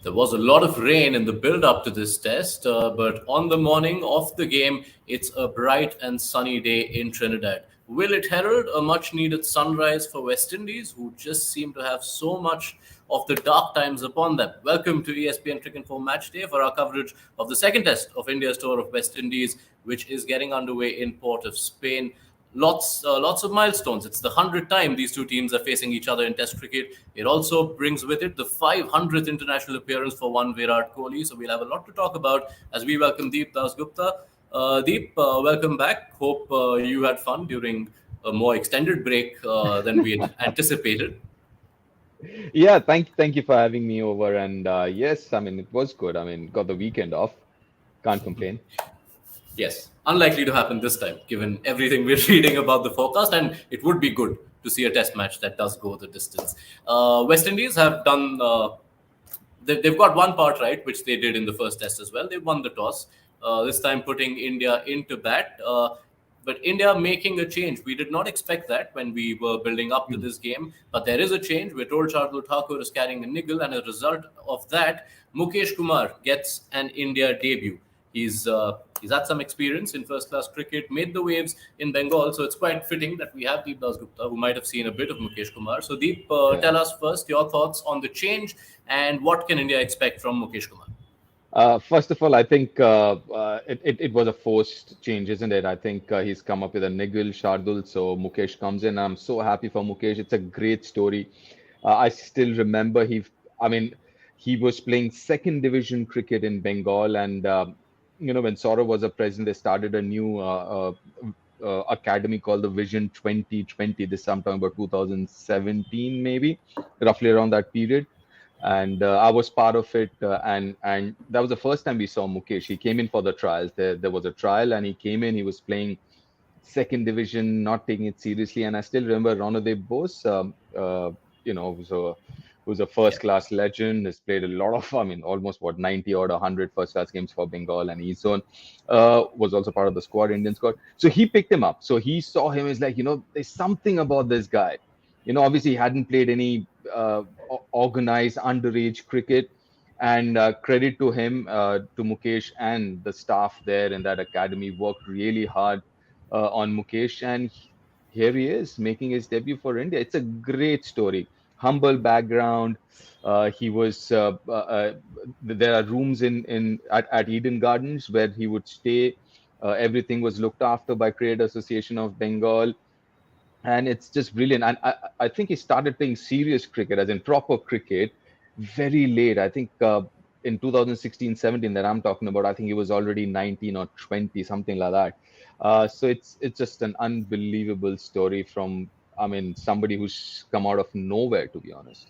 There was a lot of rain in the build up to this test, but on the morning of the game, it's a bright and sunny day in Trinidad. Will it herald a much needed sunrise for West Indies, who just seem to have so much of the dark times upon them? Welcome to ESPN Cricket for Match Day for our coverage of the second test of India's tour of West Indies, which is getting underway in Port of Spain. Lots of milestones. It's the 100th time these two teams are facing each other in Test cricket. It also brings with it the 500th international appearance for one Virat Kohli. So we'll have a lot to talk about as we welcome Deep Dasgupta. Deep, welcome back. Hope you had fun during a more extended break than we had anticipated. Yeah, thank you for having me over. And yes, I mean it was good. I mean, got the weekend off. Can't complain. Yes, unlikely to happen this time, given everything we're reading about the forecast, and it would be good to see a test match that does go the distance. West Indies have done, they've got one part right, which they did in the first test as well. They won the toss, this time putting India into bat. But India making a change. We did not expect that when we were building up to this game, but there is a change. We're told Shardul Thakur is carrying a niggle, and as a result of that, Mukesh Kumar gets an India debut. He's had some experience in first-class cricket, made the waves in Bengal, so it's quite fitting that we have Deep Dasgupta, who might have seen a bit of Mukesh Kumar. So Deep, Yeah. tell us first your thoughts on the change and what can India expect from Mukesh Kumar? First of all, I think it was a forced change, isn't it? I think he's come up with a niggle, Shardul, so Mukesh comes in. I'm so happy for Mukesh. It's a great story. I still remember I mean, he was playing second division cricket in Bengal, and when Saurav was a president, they started a new academy called the Vision 2020. This I'm talking about 2017, maybe, roughly around that period. And I was part of it, and that was the first time we saw Mukesh. He came in for the trials. There was a trial, and he came in. He was playing second division, not taking it seriously. And I still remember Ronodev Bose, who's a Yeah. first class legend, has played a lot of, I mean, almost what 90 or 100 first class games for Bengal and East Zone, was also part of the squad, Indian squad. So he picked him up. So he saw him as like, there's something about this guy. Obviously he hadn't played any organized underage cricket. And credit to him, to Mukesh and the staff there in that academy worked really hard on Mukesh, and here he is making his debut for India. It's a great story. Humble background. He was. There are rooms at Eden Gardens where he would stay. Everything was looked after by Cricket Association of Bengal, and it's just brilliant. And I think he started playing serious cricket, as in proper cricket, very late. I think in 2016-17 that I'm talking about, I think he was already 19 or 20, something like that. So it's just an unbelievable story from, I mean, somebody who's come out of nowhere, to be honest.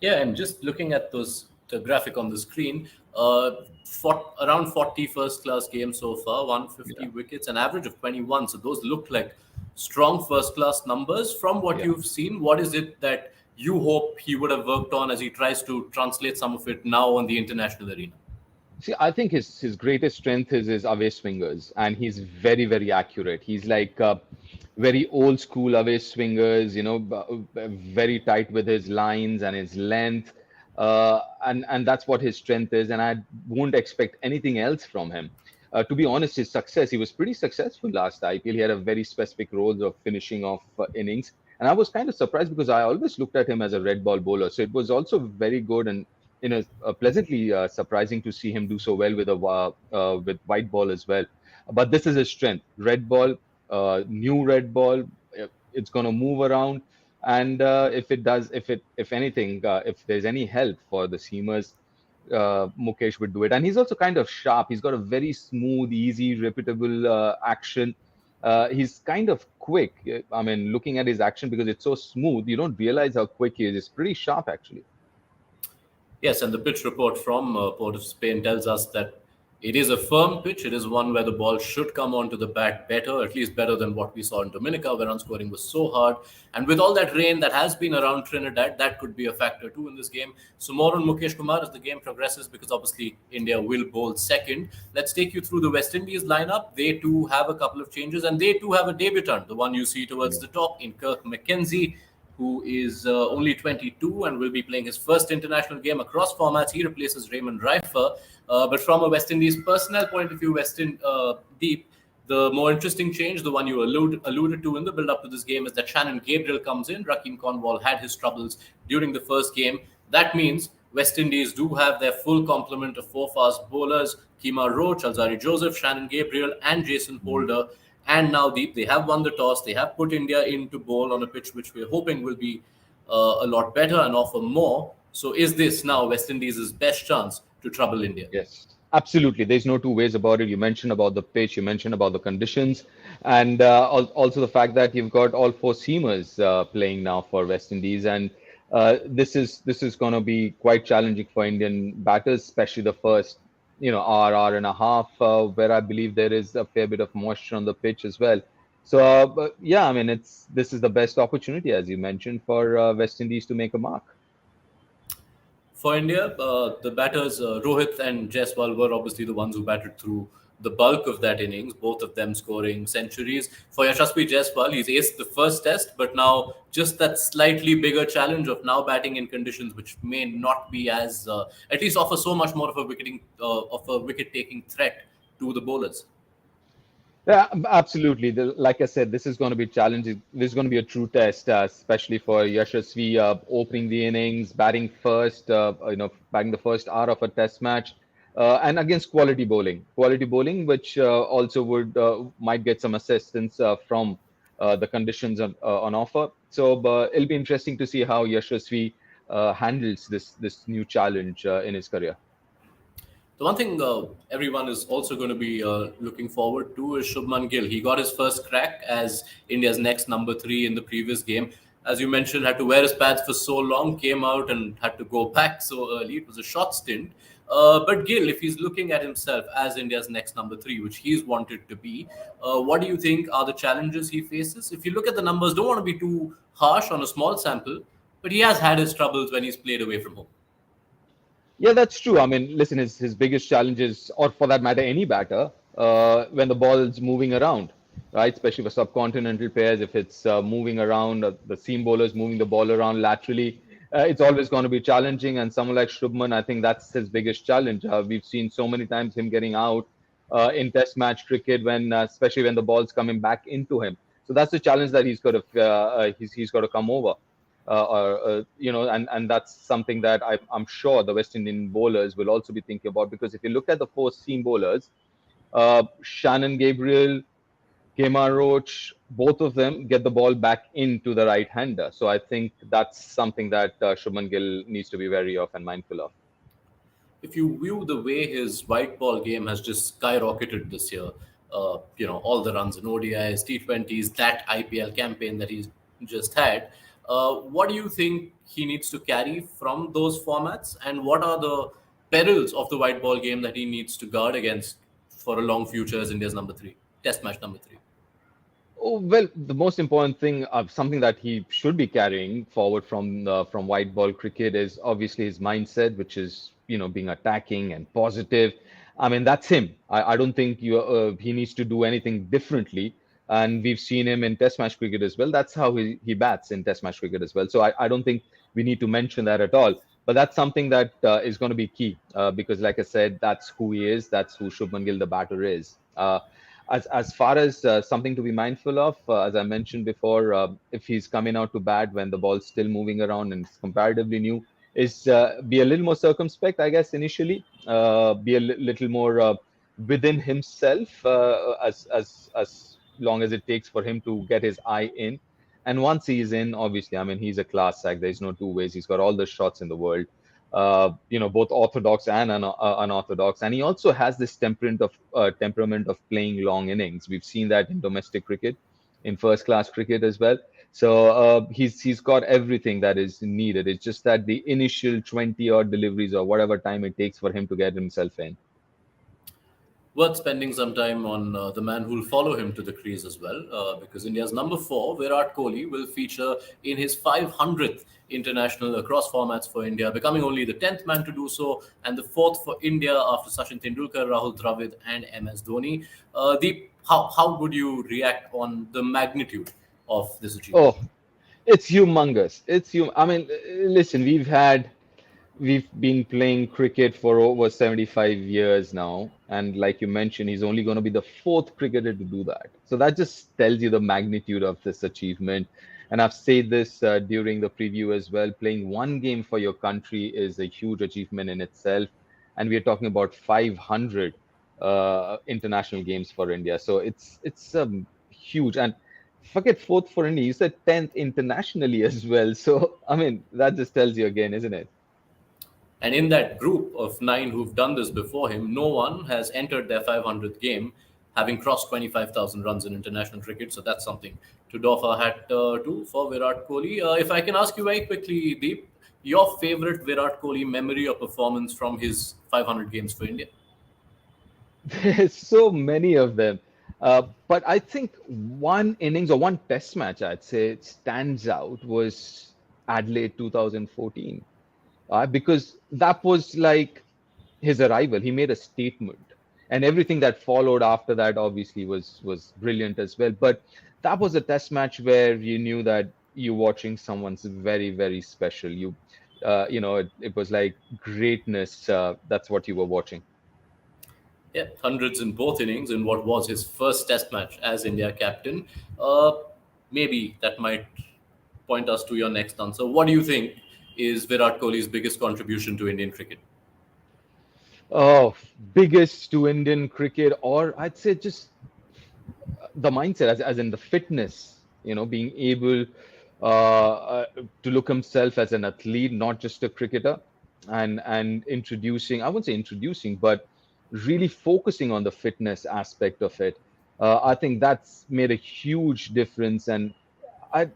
Yeah, and just looking at the graphic on the screen, around 40 first class games so far, 150 Yeah, wickets, an average of 21. So those look like strong first class numbers. From what yeah. you've seen, what is it that you hope he would have worked on as he tries to translate some of it now on the international arena? See, I think his greatest strength is his away swingers, and he's very, very accurate. He's like very old school away swingers, very tight with his lines and his length, and that's what his strength is. And I won't expect anything else from him. To be honest, his success, he was pretty successful last IPL. He had a very specific role of finishing off innings, and I was kind of surprised because I always looked at him as a red ball bowler. So it was also very good and pleasantly surprising to see him do so well with with white ball as well. But this is his strength: red ball, new red ball. It's going to move around, and if anything, if there's any help for the seamers, Mukesh would do it. And he's also kind of sharp. He's got a very smooth, easy, repeatable action. He's kind of quick. I mean, looking at his action, because it's so smooth, you don't realize how quick he is. It's pretty sharp, actually. Yes, and the pitch report from Port of Spain tells us that it is a firm pitch. It is one where the ball should come onto the bat better, at least better than what we saw in Dominica, where run scoring was so hard. And with all that rain that has been around Trinidad, that could be a factor too in this game. So more on Mukesh Kumar as the game progresses, because obviously India will bowl second. Let's take you through the West Indies lineup. They too have a couple of changes, and they too have a debutant, the one you see towards the top in Kirk McKenzie. who is only 22 and will be playing his first international game across formats. He replaces Raymond Reifer. But from a West Indies personnel point of view, Deep, the more interesting change, the one you alluded to in the build up to this game, is that Shannon Gabriel comes in. Raheem Cornwall had his troubles during the first game. That means West Indies do have their full complement of four fast bowlers: Kemar Roach, Alzari Joseph, Shannon Gabriel, and Jason Holder. And now, Deep, they have won the toss. They have put India into bowl on a pitch which we're hoping will be a lot better and offer more. So, is this now West Indies' best chance to trouble India? Yes, absolutely. There's no two ways about it. You mentioned about the pitch, you mentioned about the conditions, and also the fact that you've got all four seamers playing now for West Indies, and this is going to be quite challenging for Indian batters, especially the first, hour and a half, where I believe there is a fair bit of moisture on the pitch as well. So, but yeah, I mean, this is the best opportunity, as you mentioned, for West Indies to make a mark. For India, the batters Rohit and Jaiswal were obviously the ones who batted through the bulk of that innings, both of them scoring centuries. For Yashasvi Jaiswal, he's aced the first test, but now just that slightly bigger challenge of now batting in conditions which may not be as, at least offer so much more of a wicket taking threat to the bowlers. Yeah, absolutely. Like I said, this is going to be challenging. This is going to be a true test, especially for Yashasvi opening the innings, batting first, batting the first hour of a test match, and against quality bowling. Quality bowling, which also would might get some assistance from the conditions on offer. So it'll be interesting to see how Yashasvi handles this new challenge in his career. The one thing everyone is also going to be looking forward to is Shubman Gill. He got his first crack as India's next number three in the previous game. As you mentioned, had to wear his pads for so long, came out and had to go back so early. It was a short stint. But Gill, if he's looking at himself as India's next number three, which he's wanted to be, what do you think are the challenges he faces? If you look at the numbers, don't want to be too harsh on a small sample, but he has had his troubles when he's played away from home. Yeah, that's true. I mean, listen, his biggest challenge is, or for that matter, any batter, when the ball's moving around, right? Especially for subcontinental pairs, if it's moving around, the seam bowlers moving the ball around laterally, it's always going to be challenging. And someone like Shubman, I think that's his biggest challenge. We've seen so many times him getting out in Test match cricket when, especially when the ball's coming back into him. So that's the challenge that he's got to come over. And that's something that I'm sure the West Indian bowlers will also be thinking about, because if you look at the four seam bowlers, Shannon Gabriel, Kemar Roach, both of them get the ball back into the right hander. So I think that's something that Shubman Gill needs to be wary of and mindful of. If you view the way his white ball game has just skyrocketed this year, all the runs in ODIs, T20s, that IPL campaign that he's just had, what do you think he needs to carry from those formats, and what are the perils of the white ball game that he needs to guard against for a long future as India's number three, Test match number three? Oh, well, the most important thing of something that he should be carrying forward from white ball cricket is obviously his mindset, which is being attacking and positive. I mean, that's him. I don't think he needs to do anything differently. And we've seen him in Test match cricket as well. That's how he bats in Test match cricket as well. So I don't think we need to mention that at all. But that's something that is going to be key because, like I said, that's who he is. That's who Shubman Gill, the batter, is. As far as something to be mindful of, as I mentioned before, if he's coming out to bat when the ball's still moving around and it's comparatively new, is be a little more circumspect, I guess, initially. Be a little more within himself as long as it takes for him to get his eye in. And once he's in, obviously, I mean, he's a class act. There's no two ways. He's got all the shots in the world, both orthodox and unorthodox. And he also has this temperament of playing long innings. We've seen that in domestic cricket, in first class cricket as well. So he's got everything that is needed. It's just that the initial 20 odd deliveries or whatever time it takes for him to get himself in. Worth spending some time on the man who will follow him to the crease as well, because India's number four, Virat Kohli, will feature in his 500th international across formats for India, becoming only the 10th man to do so and the fourth for India after Sachin Tendulkar, Rahul Dravid, and MS Dhoni. Deep, how would you react on the magnitude of this achievement? Oh, It's humongous. I mean, listen, we've been playing cricket for over 75 years now, and like you mentioned, he's only going to be the fourth cricketer to do that. So that just tells you the magnitude of this achievement. And I've said this during the preview as well. Playing one game for your country is a huge achievement in itself, and we are talking about 500 international games for India. So it's huge. And forget fourth for India, you said 10th internationally as well. So I mean, that just tells you again, isn't it? And in that group of nine who've done this before him, no one has entered their 500th game having crossed 25,000 runs in international cricket. So that's something to doff our hat to for Virat Kohli. If I can ask you very quickly, Deep, your favorite Virat Kohli memory or performance from his 500 games for India? There's so many of them. But I think one innings or one test match I'd say stands out was Adelaide 2014. Because that was like his arrival. He made a statement, and everything that followed after that obviously was brilliant as well. But that was a test match where you knew that you're watching someone's very, very special. It was like greatness. That's what you were watching. Yeah, hundreds in both innings in what was his first Test match as India captain. Uh, Maybe that might point us to your next answer. What do you think is Virat Kohli's biggest contribution to Indian cricket? Oh, biggest to Indian cricket, or I'd say just the mindset, as in the fitness, being able to look himself as an athlete, not just a cricketer, and introducing, I wouldn't say introducing, but really focusing on the fitness aspect of it. I think that's made a huge difference. And I,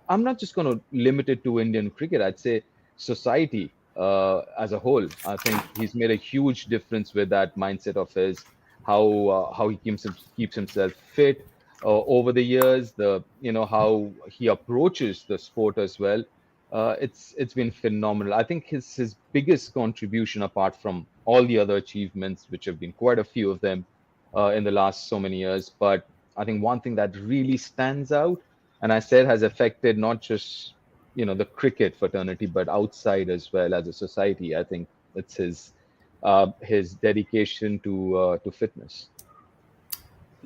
I'm not just going to limit it to Indian cricket. I'd say society as a whole. I think he's made a huge difference with that mindset of his, how he keeps himself fit over the years. How he approaches the sport as well. It's been phenomenal. I think his biggest contribution, apart from all the other achievements, which have been quite a few of them in the last so many years, but I think one thing that really stands out, and I said has affected not just the cricket fraternity, but outside as well as a society. I think it's his dedication to fitness.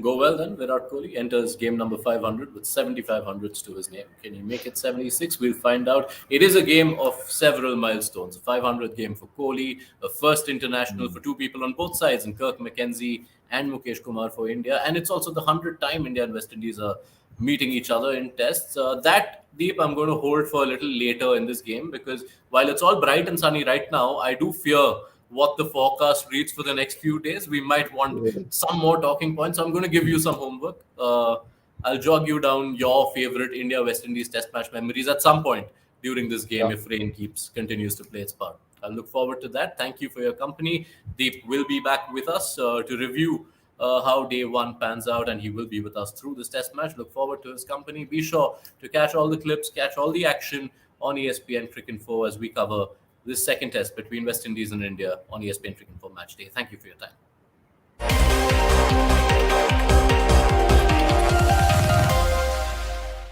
Go well then. Virat Kohli enters game number 500 with 75 hundreds to his name. Can he make it 76? We'll find out. It is a game of several milestones. A 500th game for Kohli, a first international for two people on both sides, and Kirk McKenzie and Mukesh Kumar for India. And it's also the 100th time India and West Indies are meeting each other in tests. That deep I'm going to hold for a little later in this game because while it's all bright and sunny right now, I do fear what the forecast reads for the next few days. We might want some more talking points. So I'm going to give you some homework. I'll jog you down your favorite India West Indies Test match memories at some point during this game Yeah. if rain continues to play its part. I look forward to that. Thank you for your company. Deep will be back with us to review how day one pans out, and he will be with us through this test match. Look forward to his company. Be sure to catch all the clips, catch all the action on ESPN Cricket Info as we cover this second test between West Indies and India on ESPN Cricket Info Match Day. Thank you for your time.